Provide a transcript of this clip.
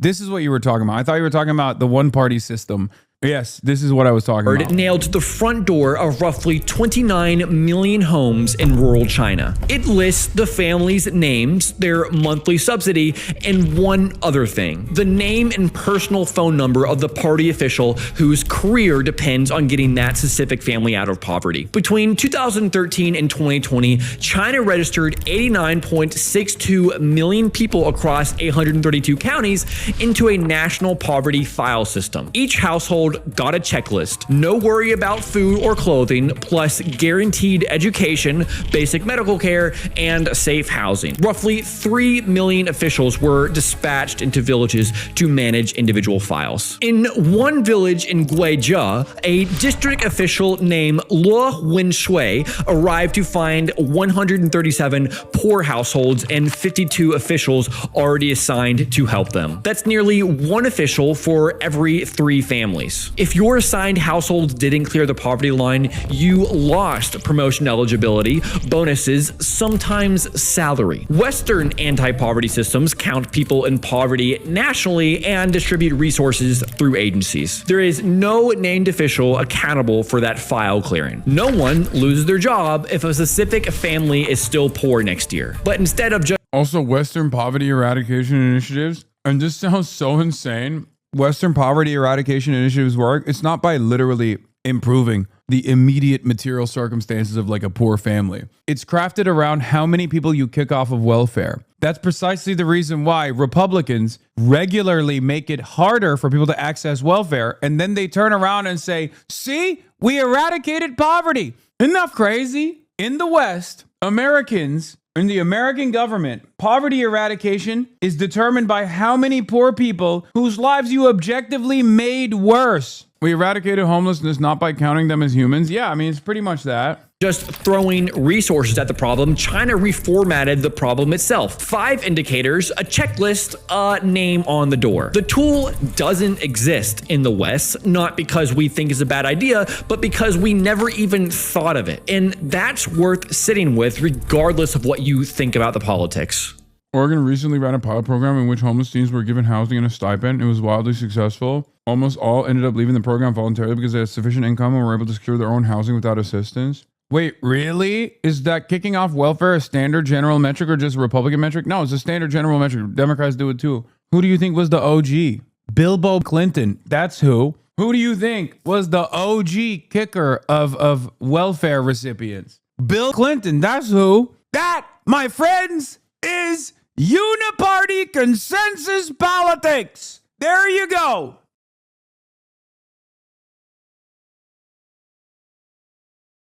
This is what you were talking about. I thought you were talking about the one-party system. Yes, this is what I was talking about. Nailed to the front door of roughly 29 million homes in rural China. It lists the family's names, their monthly subsidy, and one other thing: the name and personal phone number of the party official whose career depends on getting that specific family out of poverty. Between 2013 and 2020, China registered 89.62 million people across 832 counties into a national poverty file system. Each household got a checklist: no worry about food or clothing, plus guaranteed education, basic medical care, and safe housing. Roughly 3 million officials were dispatched into villages to manage individual files. In one village in Guizhou, a district official named Luo Winshui arrived to find 137 poor households and 52 officials already assigned to help them. That's nearly one official for every 3 families. If your assigned household didn't clear the poverty line, you lost promotion eligibility, bonuses, sometimes salary. Western anti-poverty systems count people in poverty nationally and distribute resources through agencies. There is no named official accountable for that file clearing. No one loses their job if a specific family is still poor next year. But instead of just Also, Western poverty eradication initiatives, and this sounds so insane. Western poverty eradication initiatives work. It's not by literally improving the immediate material circumstances of like a poor family. It's crafted around how many people you kick off of welfare. That's precisely the reason why Republicans regularly make it harder for people to access welfare. And then they turn around and say, see, we eradicated poverty. Isn't that crazy? In the West, Americans, in the American government, poverty eradication is determined by how many poor people whose lives you objectively made worse. We eradicated homelessness not by counting them as humans. Yeah, I mean, it's pretty much that. Just throwing resources at the problem, China reformatted the problem itself. 5 indicators, a checklist, a name on the door. The tool doesn't exist in the West, not because we think it's a bad idea, but because we never even thought of it. And that's worth sitting with, regardless of what you think about the politics. Oregon recently ran a pilot program in which homeless teens were given housing and a stipend. It was wildly successful. Almost all ended up leaving the program voluntarily because they had sufficient income and were able to secure their own housing without assistance. Wait, really? Is that kicking off welfare a standard general metric or just a Republican metric? No, it's a standard general metric. Democrats do it too. Who do you think was the OG? Bilbo Clinton. That's who. Who do you think was the OG kicker of welfare recipients? Bill Clinton. That's who. That, my friends, is uniparty consensus politics. There you go.